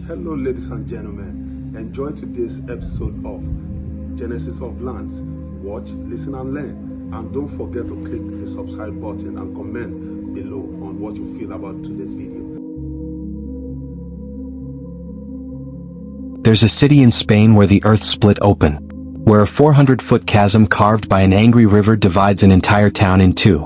Hello ladies and gentlemen, enjoy today's episode of Genesis of Lands. Watch, listen and learn, and don't forget to click the subscribe button and comment below on what you feel about today's video. There's a city in Spain where the earth split open, where a 400-foot chasm carved by an angry river divides an entire town in two,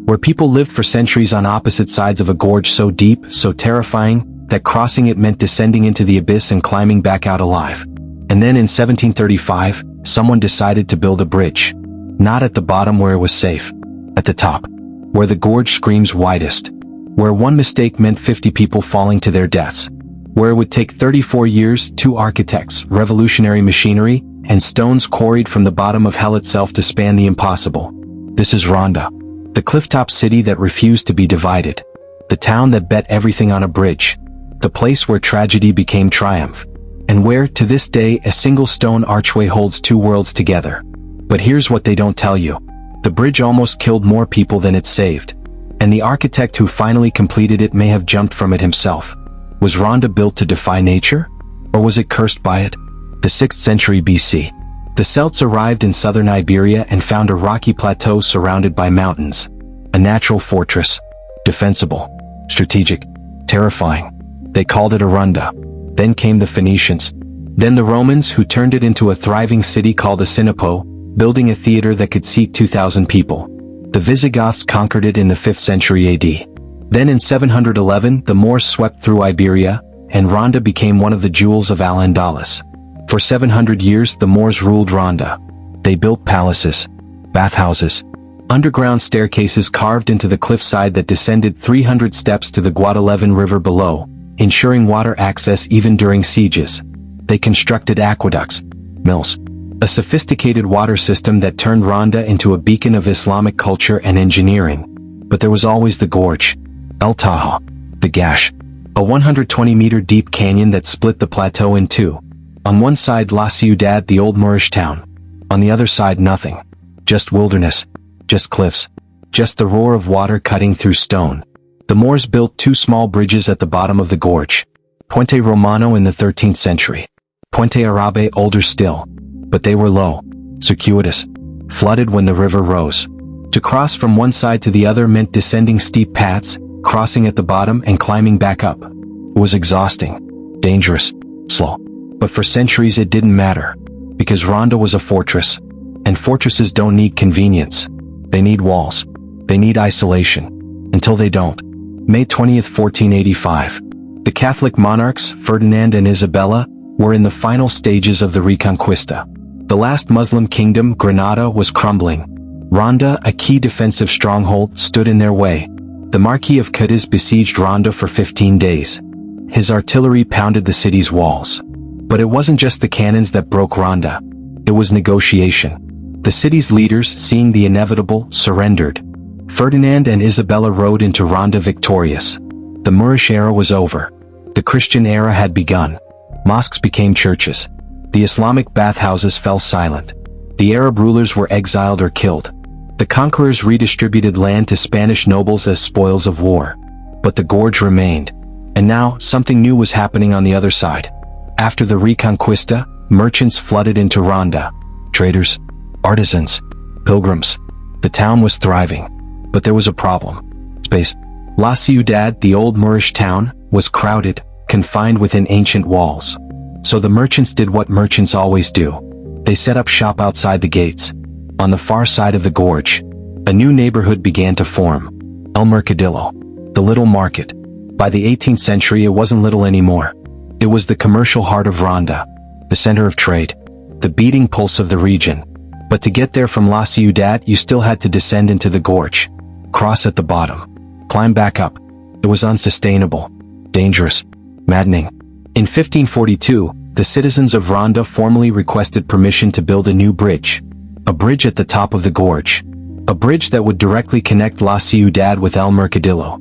where people lived for centuries on opposite sides of a gorge so deep, so terrifying, that crossing it meant descending into the abyss and climbing back out alive. And then in 1735, someone decided to build a bridge. Not at the bottom where it was safe. At the top, where the gorge screams widest. Where one mistake meant 50 people falling to their deaths. Where it would take 34 years, 2 architects, revolutionary machinery, and stones quarried from the bottom of hell itself to span the impossible. This is Ronda. The clifftop city that refused to be divided. The town that bet everything on a bridge. The place where tragedy became triumph. And where, to this day, a single stone archway holds two worlds together. But here's what they don't tell you. The bridge almost killed more people than it saved. And the architect who finally completed it may have jumped from it himself. Was Ronda built to defy nature? Or was it cursed by it? The 6th century BC. The Celts arrived in southern Iberia and found a rocky plateau surrounded by mountains. A natural fortress. Defensible. Strategic. Terrifying. They called it a Ronda. Then came the Phoenicians. Then the Romans, who turned it into a thriving city called a Sinopo, building a theater that could seat 2,000 people. The Visigoths conquered it in the 5th century AD. Then in 711, the Moors swept through Iberia, and Ronda became one of the jewels of Al-Andalus. For 700 years, the Moors ruled Ronda. They built palaces, bathhouses, underground staircases carved into the cliffside that descended 300 steps to the Guadalquivir River below, ensuring water access even during sieges. They constructed aqueducts, mills, a sophisticated water system that turned Ronda into a beacon of Islamic culture and engineering. But there was always the gorge, El Taha, the Gash, a 120-meter deep canyon that split the plateau in two. On one side La Ciudad, the old Moorish town. On the other side nothing. Just wilderness, just cliffs, just the roar of water cutting through stone. The Moors built 2 small bridges at the bottom of the gorge. Puente Romano in the 13th century. Puente Arabe older still. But they were low, circuitous, flooded when the river rose. To cross from one side to the other meant descending steep paths, crossing at the bottom and climbing back up. It was exhausting, dangerous, slow. But for centuries it didn't matter. Because Ronda was a fortress. And fortresses don't need convenience. They need walls. They need isolation. Until they don't. May 20th, 1485. The Catholic monarchs, Ferdinand and Isabella, were in the final stages of the Reconquista. The last Muslim kingdom, Granada, was crumbling. Ronda, a key defensive stronghold, stood in their way. The Marquis of Cadiz besieged Ronda for 15 days. His artillery pounded the city's walls. But it wasn't just the cannons that broke Ronda. It was negotiation. The city's leaders, seeing the inevitable, surrendered. Ferdinand and Isabella rode into Ronda victorious. The Moorish era was over. The Christian era had begun. Mosques became churches. The Islamic bathhouses fell silent. The Arab rulers were exiled or killed. The conquerors redistributed land to Spanish nobles as spoils of war. But the gorge remained. And now, something new was happening on the other side. After the Reconquista, merchants flooded into Ronda. Traders, artisans, pilgrims. The town was thriving. But there was a problem. Space. La Ciudad, the old Moorish town, was crowded, confined within ancient walls. So the merchants did what merchants always do. They set up shop outside the gates. On the far side of the gorge, a new neighborhood began to form. El Mercadillo, the little market. By the 18th century it wasn't little anymore. It was the commercial heart of Ronda, the center of trade, the beating pulse of the region. But to get there from La Ciudad you still had to descend into the gorge. Cross at the bottom. Climb back up. It was unsustainable. Dangerous. Maddening. In 1542, the citizens of Ronda formally requested permission to build a new bridge. A bridge at the top of the gorge. A bridge that would directly connect La Ciudad with El Mercadillo.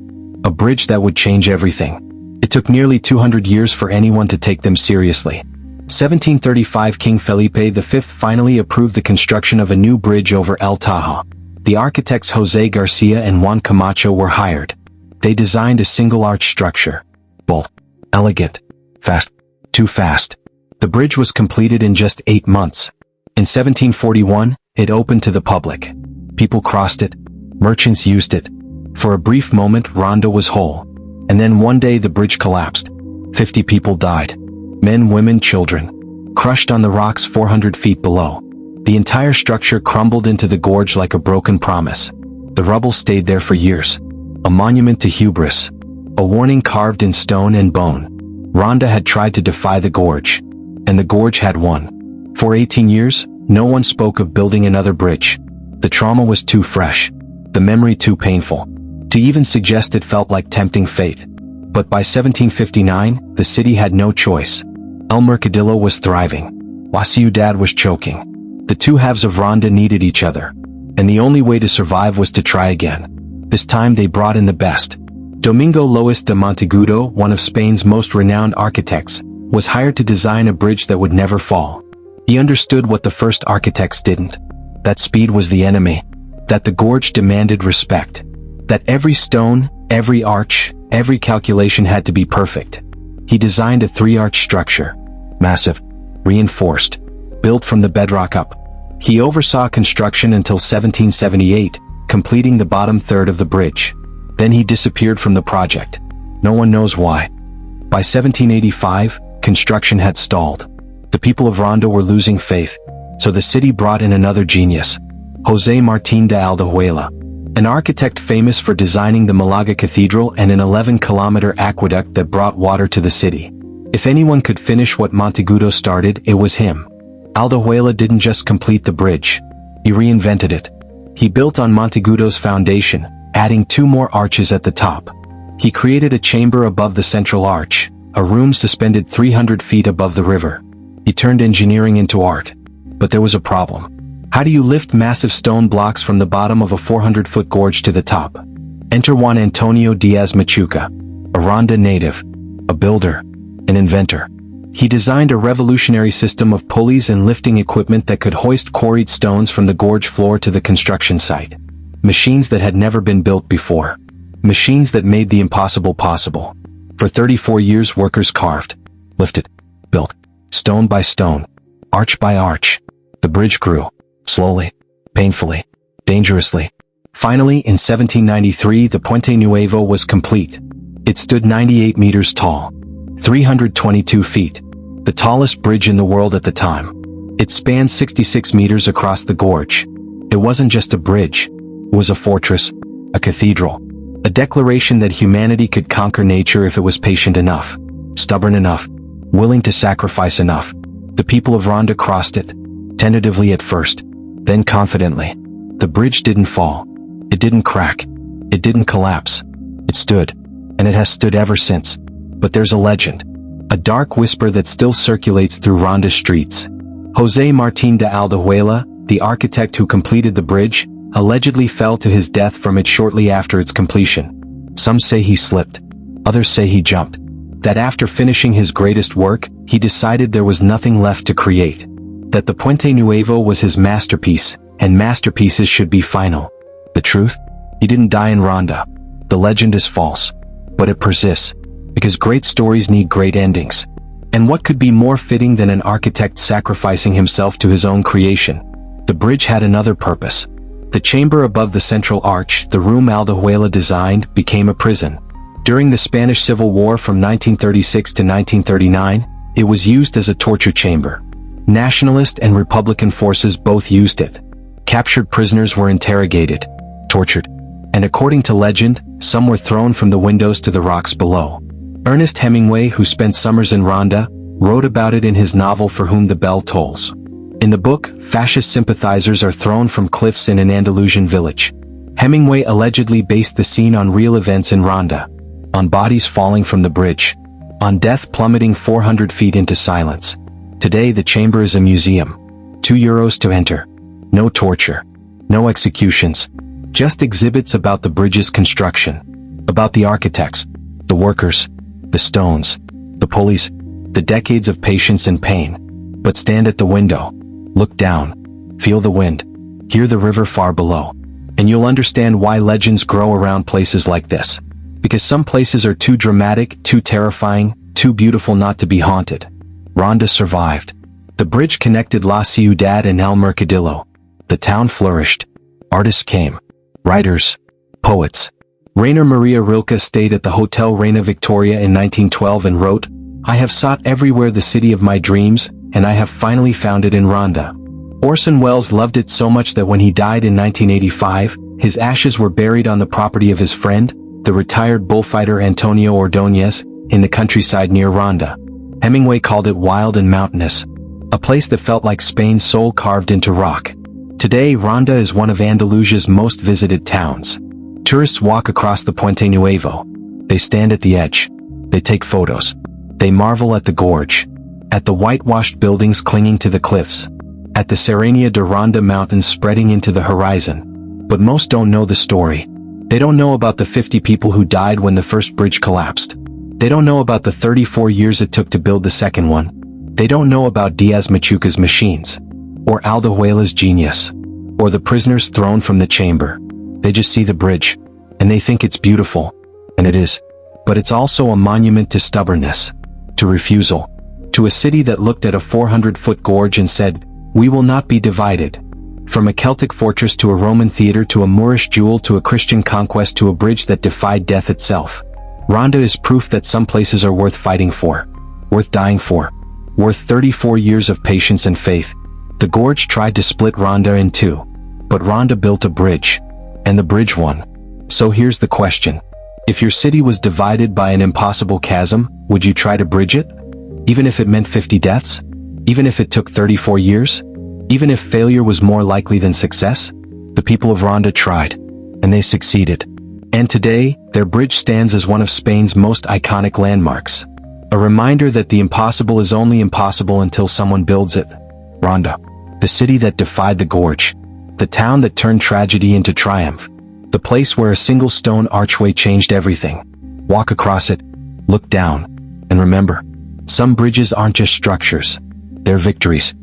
A bridge that would change everything. It took nearly 200 years for anyone to take them seriously. 1735 King Felipe V finally approved the construction of a new bridge over El Taha. The architects José Garcia and Juan Camacho were hired. They designed a single arch structure. Bold, elegant, fast, Too fast. The bridge was completed in just 8 months. In 1741, it opened to the public. People crossed it. Merchants used it. For a brief moment, Ronda was whole. And then one day the bridge collapsed. 50 people died. Men, women, children. Crushed on the rocks 400 feet below. The entire structure crumbled into the gorge like a broken promise. The rubble stayed there for years. A monument to hubris. A warning carved in stone and bone. Ronda had tried to defy the gorge. And the gorge had won. For 18 years, no one spoke of building another bridge. The trauma was too fresh. The memory too painful. To even suggest it felt like tempting fate. But by 1759, the city had no choice. El Mercadillo was thriving. La Ciudad was choking. The two halves of Ronda needed each other. And the only way to survive was to try again. This time they brought in the best. Domingo Lois de Monteagudo, one of Spain's most renowned architects, was hired to design a bridge that would never fall. He understood what the first architects didn't. That speed was the enemy. That the gorge demanded respect. That every stone, every arch, every calculation had to be perfect. He designed a 3-arch structure. Massive. Reinforced. Built from the bedrock up. He oversaw construction until 1778, completing the bottom third of the bridge. Then he disappeared from the project. No one knows why. By 1785, construction had stalled. The people of Ronda were losing faith, so the city brought in another genius, José Martín de Aldehuela, an architect famous for designing the Malaga Cathedral and an 11-kilometer aqueduct that brought water to the city. If anyone could finish what Monteagudo started, it was him. Aldehuela didn't just complete the bridge. He reinvented it. He built on Monteagudo's foundation, adding 2 more arches at the top. He created a chamber above the central arch, a room suspended 300 feet above the river. He turned engineering into art. But there was a problem. How do you lift massive stone blocks from the bottom of a 400-foot gorge to the top? Enter Juan Antonio Diaz Machuca, a Ronda native, a builder, an inventor. He designed a revolutionary system of pulleys and lifting equipment that could hoist quarried stones from the gorge floor to the construction site. Machines that had never been built before. Machines that made the impossible possible. For 34 years workers carved, lifted, built, stone by stone, arch by arch. The bridge grew, slowly, painfully, dangerously. Finally, in 1793, the Puente Nuevo was complete. It stood 98 meters tall, 322 feet, the tallest bridge in the world at the time. It spanned 66 meters across the gorge. It wasn't just a bridge. It was a fortress, a cathedral, a declaration that humanity could conquer nature if it was patient enough, stubborn enough, willing to sacrifice enough. The people of Ronda crossed it, tentatively at first, then confidently. The bridge didn't fall. It didn't crack. It didn't collapse. It stood, and it has stood ever since. But there's a legend, a dark whisper that still circulates through Ronda streets. José Martín de Aldehuela, the architect who completed the bridge, allegedly fell to his death from it shortly after its completion. Some say he slipped. Others say he jumped. That after finishing his greatest work, he decided there was nothing left to create. That the Puente Nuevo was his masterpiece, and masterpieces should be final. The truth? He didn't die in Ronda. The legend is false. But it persists. Because great stories need great endings. And what could be more fitting than an architect sacrificing himself to his own creation? The bridge had another purpose. The chamber above the central arch, the room Aldehuela designed, became a prison. During the Spanish Civil War from 1936 to 1939, it was used as a torture chamber. Nationalist and Republican forces both used it. Captured prisoners were interrogated, tortured, and according to legend, some were thrown from the windows to the rocks below. Ernest Hemingway, who spent summers in Ronda, wrote about it in his novel For Whom the Bell Tolls. In the book, fascist sympathizers are thrown from cliffs in an Andalusian village. Hemingway allegedly based the scene on real events in Ronda. On bodies falling from the bridge. On death plummeting 400 feet into silence. Today the chamber is a museum. €2 to enter. No torture. No executions. Just exhibits about the bridge's construction. About the architects. The workers. The stones. The pulleys. The decades of patience and pain. But stand at the window. Look down. Feel the wind. Hear the river far below. And you'll understand why legends grow around places like this. Because some places are too dramatic, too terrifying, too beautiful not to be haunted. Ronda survived. The bridge connected La Ciudad and El Mercadillo. The town flourished. Artists came. Writers. Poets. Rainer Maria Rilke stayed at the Hotel Reina Victoria in 1912 and wrote, "I have sought everywhere the city of my dreams, and I have finally found it in Ronda." Orson Welles loved it so much that when he died in 1985, his ashes were buried on the property of his friend, the retired bullfighter Antonio Ordóñez, in the countryside near Ronda. Hemingway called it wild and mountainous, a place that felt like Spain's soul carved into rock. Today, Ronda is one of Andalusia's most visited towns. Tourists walk across the Puente Nuevo. They stand at the edge. They take photos. They marvel at the gorge, at the whitewashed buildings clinging to the cliffs, at the Serranía de Ronda mountains spreading into the horizon. But most don't know the story. They don't know about the 50 people who died when the first bridge collapsed. They don't know about the 34 years it took to build the second one. They don't know about Diaz Machuca's machines, or Aldehuela's genius, or the prisoners thrown from the chamber. They just see the bridge, and they think it's beautiful, and it is. But it's also a monument to stubbornness, to refusal, to a city that looked at a 400-foot gorge and said, "We will not be divided." From a Celtic fortress to a Roman theater to a Moorish jewel to a Christian conquest to a bridge that defied death itself. Ronda is proof that some places are worth fighting for, worth dying for, worth 34 years of patience and faith. The gorge tried to split Ronda in two, but Ronda built a bridge, and the bridge won. So here's the question. If your city was divided by an impossible chasm, would you try to bridge it? Even if it meant 50 deaths? Even if it took 34 years? Even if failure was more likely than success? The people of Ronda tried, and they succeeded. And today, their bridge stands as one of Spain's most iconic landmarks. A reminder that the impossible is only impossible until someone builds it. Ronda, the city that defied the gorge, the town that turned tragedy into triumph, the place where a single stone archway changed everything. Walk across it, look down, and remember, some bridges aren't just structures, they're victories.